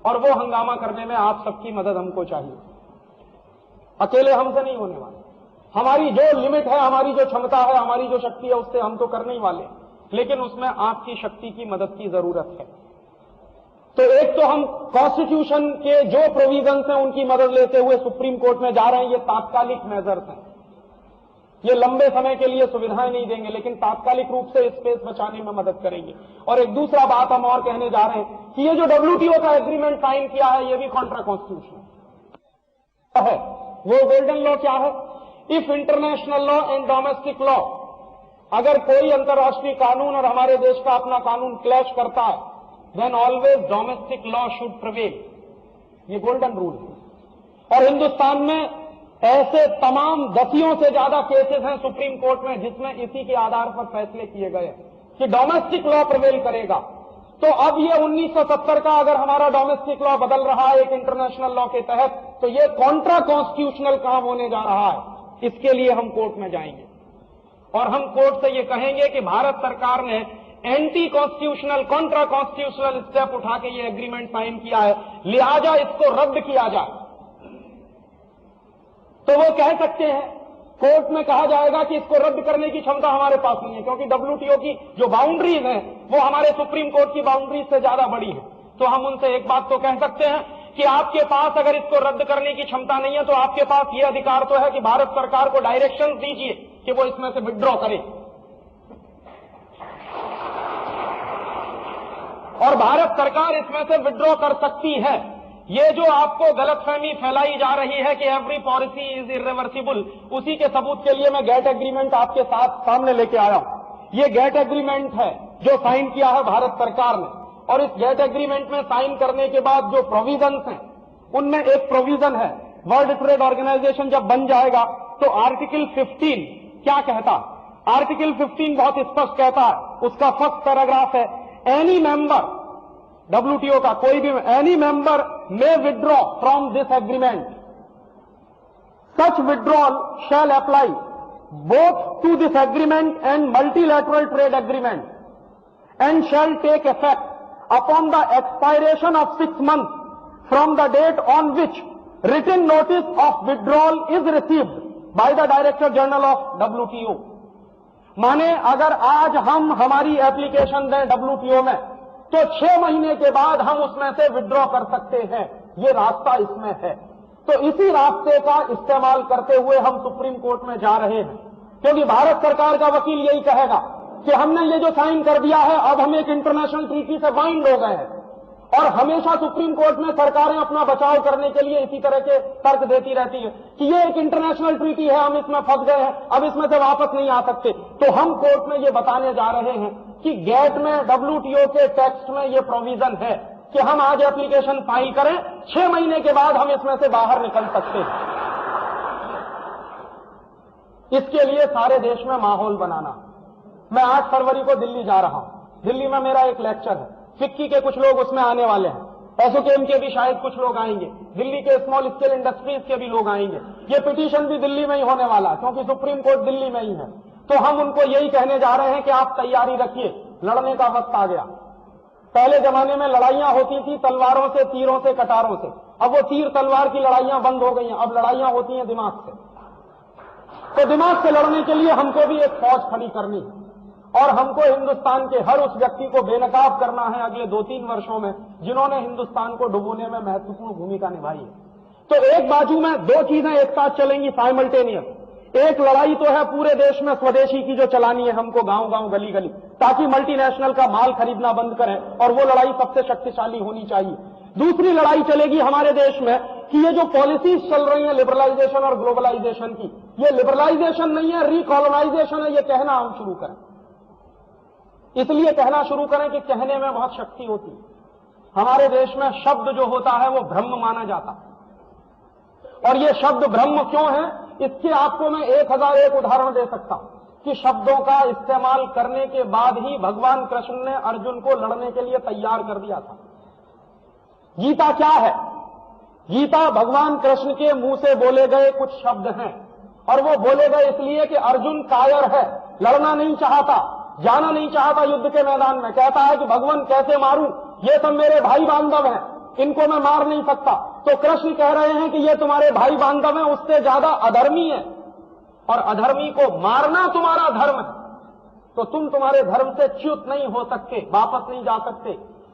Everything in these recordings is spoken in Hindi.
और वो हंगामा करने में आप सबकी मदद हमको चाहिए। अकेले हमसे नहीं होने वाले। हमारी जो लिमिट है, हमारी जो क्षमता है, हमारी जो शक्ति है, उससे हम तो करने ही वाले, लेकिन उसमें आपकी शक्ति की मदद की जरूरत है। तो एक तो हम कॉन्स्टिट्यूशन के जो प्रोविजंस हैं उनकी मदद लेते हुए सुप्रीम कोर्ट में जा रहे हैं। ये तात्कालिक मेजर्स हैं, ये लंबे समय के लिए सुविधाएं नहीं देंगे, लेकिन तात्कालिक रूप से स्पेस बचाने में मदद करेंगे। और एक दूसरा बात हम और कहने जा रहे हैं कि ये जो WTO का एग्रीमेंट साइन किया है, ये भी कॉन्ट्रा कॉन्स्टिट्यूशनल है। वो गोल्डन लॉ क्या है? If international law and domestic law, अगर कोई अंतर्राष्ट्रीय कानून और हमारे देश का अपना कानून क्लैश करता है, then always domestic law should prevail. ये गोल्डन रूल है। और हिंदुस्तान में ऐसे तमाम 10 से ज्यादा केसेस हैं सुप्रीम कोर्ट में जिसमें इसी के आधार पर फैसले किए गए कि डोमेस्टिक लॉ प्रिवेल करेगा। तो अब ये 1970 का अगर हमारा डोमेस्टिक लॉ बदल रहा है एक इंटरनेशनल लॉ के तहत, तो ये कॉन्ट्रा कॉन्स्टिट्यूशनल काम होने जा रहा है। इसके लिए हम कोर्ट में जाएंगे और हम कोर्ट से ये कहेंगे कि भारत सरकार ने anti constitutional, Contra constitutional step उठा के ये एग्रीमेंट साइन किया है, लिहाजा इसको रद्द किया जाए। तो वो कह सकते हैं, कोर्ट में कहा जाएगा कि इसको रद्द करने की क्षमता हमारे पास नहीं है, क्योंकि WTO की जो बाउंड्रीज हैं वो हमारे सुप्रीम कोर्ट की बाउंड्रीज से ज्यादा बड़ी है। तो हम उनसे एक बात तो कह सकते हैं कि आपके पास अगर इसको रद्द करने की क्षमता नहीं है, तो आपके पास ये अधिकार तो है कि भारत सरकार को डायरेक्शन दीजिए कि वो इसमें से विड्रॉ करे। और भारत सरकार इसमें से विड्रॉ कर सकती है। ये जो आपको गलतफहमी फैलाई जा रही है कि एवरी पॉलिसी इज इरिवर्सिबल, उसी के सबूत के लिए मैं गेट एग्रीमेंट आपके साथ सामने लेके आया हूं। ये गेट एग्रीमेंट है जो साइन किया है भारत सरकार ने, और इस गेट एग्रीमेंट में साइन करने के बाद जो प्रोविजंस हैं उनमें एक प्रोविजन है, वर्ल्ड ट्रेड ऑर्गेनाइजेशन जब बन जाएगा तो आर्टिकल 15 क्या कहता है? आर्टिकल 15 बहुत स्पष्ट कहता है, उसका फर्स्ट पैराग्राफ है, एनी मेंबर, WTO का कोई भी, any member may withdraw from this agreement. Such withdrawal shall apply both to this agreement and multilateral trade agreement and shall take effect upon the expiration of 6 months from the date on which written notice of withdrawal is received by the Director General of WTO. माने अगर आज हम हमारी एप्लीकेशन दें WTO में, तो 6 महीने के बाद हम उसमें से विड्रॉ कर सकते हैं। ये रास्ता इसमें है। तो इसी रास्ते का इस्तेमाल करते हुए हम सुप्रीम कोर्ट में जा रहे हैं, क्योंकि भारत सरकार का वकील यही कहेगा कि हमने ये जो साइन कर दिया है, अब हम एक इंटरनेशनल ट्रीटी से बाइंड हो गए हैं। और हमेशा सुप्रीम कोर्ट में सरकारें अपना बचाव करने के लिए इसी तरह के तर्क देती रहती है कि ये एक इंटरनेशनल ट्रीटी है, हम इसमें फंस गए हैं, अब इसमें से वापस नहीं आ सकते। तो हम कोर्ट में ये बताने जा रहे हैं कि गेट में, WTO के टेक्स्ट में ये प्रोविजन है कि हम आज एप्लीकेशन फाइल करें, 6 महीने के बाद हम इसमें से बाहर निकल सकते हैं। इसके लिए सारे देश में माहौल बनाना। मैं 8 फरवरी को दिल्ली जा रहा हूं। दिल्ली में मेरा एक लेक्चर है, फिक्की के कुछ लोग उसमें आने वाले हैं, एसोकेम के भी शायद कुछ लोग आएंगे, दिल्ली के स्मॉल स्केल इंडस्ट्रीज के भी लोग आएंगे। ये पिटीशन भी दिल्ली में ही होने वाला, क्योंकि सुप्रीम कोर्ट दिल्ली में ही है। तो हम उनको यही कहने जा रहे हैं कि आप तैयारी रखिए, लड़ने का वक्त आ गया। पहले जमाने में लड़ाइयां होती थी तलवारों से, तीरों से, कटारों से। अब वो तीर तलवार की लड़ाइयां बंद हो गई हैं, अब लड़ाइयां होती हैं दिमाग से। तो दिमाग से लड़ने के लिए हमको भी एक फौज खड़ी करनी है, और हमको हिंदुस्तान के हर उस व्यक्ति को बेनकाब करना है अगले 2-3 वर्षों में जिन्होंने हिंदुस्तान को डुबोने में महत्वपूर्ण भूमिका निभाई है। तो एक बाजू में 2 चीजें एक साथ चलेंगी साइमल्टेनियस। एक लड़ाई तो है पूरे देश में स्वदेशी की जो चलानी है हमको, गांव-गांव, गली-गली, ताकि मल्टीनेशनल का माल खरीदना बंद करें, और वो लड़ाई सबसे शक्तिशाली होनी चाहिए। दूसरी लड़ाई चलेगी हमारे देश में कि ये जो पॉलिसीज चल रही है लिबरलाइजेशन और ग्लोबलाइजेशन की, ये लिबरलाइजेशन नहीं है, रिकॉलोनाइजेशन है, ये कहना हम शुरू करें। इसलिए कहना शुरू करें कि कहने में बहुत शक्ति होती है। हमारे देश में शब्द जो होता है वो ब्रह्म माना जाता है, और ये शब्द ब्रह्म क्यों है, इसके आपको मैं 1001 उदाहरण दे सकता हूं कि शब्दों का इस्तेमाल करने के बाद ही भगवान कृष्ण ने अर्जुन को लड़ने के लिए तैयार कर दिया था। गीता क्या है? गीता भगवान कृष्ण के मुंह से बोले गए कुछ शब्द हैं, और वो बोले गए इसलिए कि अर्जुन कायर है, लड़ना नहीं चाहता, जाना नहीं चाहता युद्ध के मैदान में। कहता है कि भगवान कैसे मारूं, ये सब मेरे भाई बांधव हैं, इनको मैं मार नहीं सकता। तो कृष्ण कह रहे हैं कि ये तुम्हारे भाई बांधव हैं, उससे ज्यादा अधर्मी है, और अधर्मी को मारना तुम्हारा धर्म है, तो तुम तुम्हारे धर्म से च्युत नहीं हो सकते, वापस नहीं जा सकते।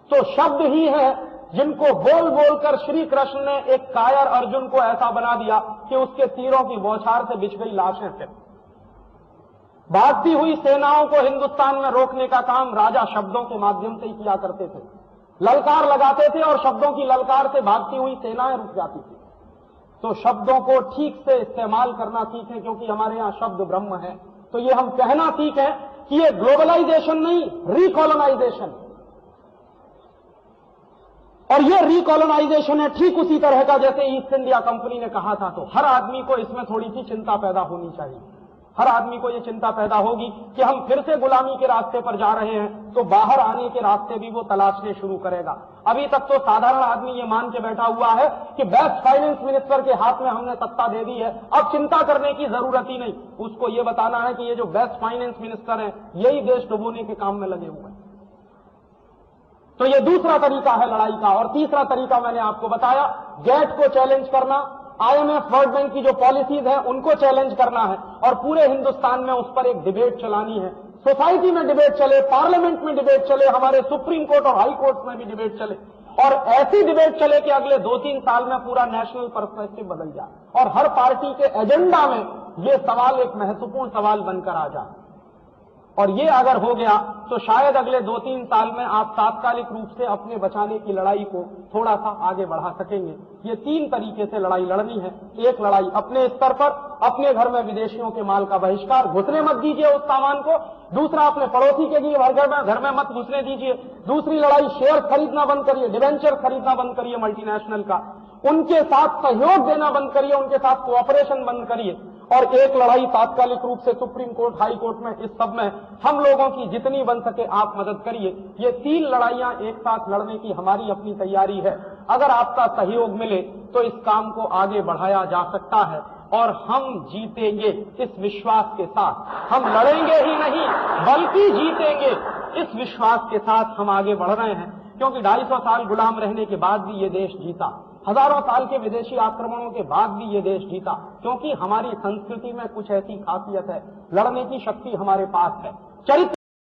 तो शब्द ही है जिनको बोल बोलकर श्री कृष्ण ने एक कायर अर्जुन को ऐसा बना दिया कि उसके तीरों की बौछार से बिछ गई लाशें फिर। भागती हुई सेनाओं को हिंदुस्तान में रोकने का काम राजा शब्दों के माध्यम से ही किया करते थे, ललकार लगाते थे और शब्दों की ललकार से भागती हुई सेनाएं रुक जाती थी। तो शब्दों को ठीक से इस्तेमाल करना सीखें, क्योंकि हमारे यहां शब्द ब्रह्म है। तो ये हम कहना सीखें कि ये ग्लोबलाइजेशन नहीं, रिकॉलोनाइजेशन, और ये रिकॉलोनाइजेशन है ठीक उसी तरह का जैसे ईस्ट इंडिया कंपनी ने कहा था। तो हर आदमी को इसमें थोड़ी सी चिंता पैदा होनी चाहिए। हर आदमी को ये चिंता पैदा होगी कि हम फिर से गुलामी के रास्ते पर जा रहे हैं, तो बाहर आने के रास्ते भी वो तलाशने शुरू करेगा। अभी तक तो साधारण आदमी ये मान के बैठा हुआ है कि बेस्ट फाइनेंस मिनिस्टर के हाथ में हमने सत्ता दे दी है, अब चिंता करने की जरूरत ही नहीं। उसको ये बताना है कि ये जो बेस्ट फाइनेंस मिनिस्टर है यही देश डुबोने के काम में लगे हुए हैं। तो ये दूसरा तरीका है लड़ाई का। और तीसरा तरीका मैंने आपको बताया, गेट को चैलेंज करना, आईएमएफ, वर्ल्ड बैंक की जो पॉलिसीज हैं उनको चैलेंज करना है, और पूरे हिंदुस्तान में उस पर एक डिबेट चलानी है। सोसाइटी में डिबेट चले, पार्लियामेंट में डिबेट चले, हमारे सुप्रीम कोर्ट और हाई कोर्ट में भी डिबेट चले, और ऐसी डिबेट चले कि अगले 2-3 साल में पूरा नेशनल पर्सपेक्टिव बदल जाए और हर पार्टी के एजेंडा में ये सवाल एक महत्वपूर्ण सवाल बनकर आ जाए। और ये अगर हो गया तो शायद अगले 2-3 साल में आप तात्कालिक रूप से अपने बचाने की लड़ाई को थोड़ा सा आगे बढ़ा सकेंगे। ये 3 तरीके से लड़ाई लड़नी है। एक लड़ाई अपने स्तर पर, अपने घर में विदेशियों के माल का बहिष्कार, घुसने मत दीजिए उस सामान को। दूसरा, अपने पड़ोसी के लिए घर में मत घुसने दीजिए। दूसरी लड़ाई, शेयर खरीदना बंद करिए, डिवेंचर खरीदना बंद करिए मल्टीनेशनल का, उनके साथ सहयोग देना बंद करिए, उनके साथ कोऑपरेशन बंद करिए। और एक लड़ाई तात्कालिक रूप से सुप्रीम कोर्ट, हाई कोर्ट में, इस सब में हम लोगों की जितनी बन सके आप मदद करिए। ये 3 लड़ाइयां एक साथ लड़ने की हमारी अपनी तैयारी है। अगर आपका सहयोग मिले तो इस काम को आगे बढ़ाया जा सकता है, और हम जीतेंगे इस विश्वास के साथ। हम लड़ेंगे ही नहीं बल्कि जीतेंगे इस विश्वास के साथ हम आगे बढ़ रहे हैं। क्योंकि 250 साल गुलाम रहने के बाद भी ये देश जीता, हजारों साल के विदेशी आक्रमणों के बाद भी ये देश जीता, क्योंकि हमारी संस्कृति में कुछ ऐसी खासियत है, लड़ने की शक्ति हमारे पास है। चरित्र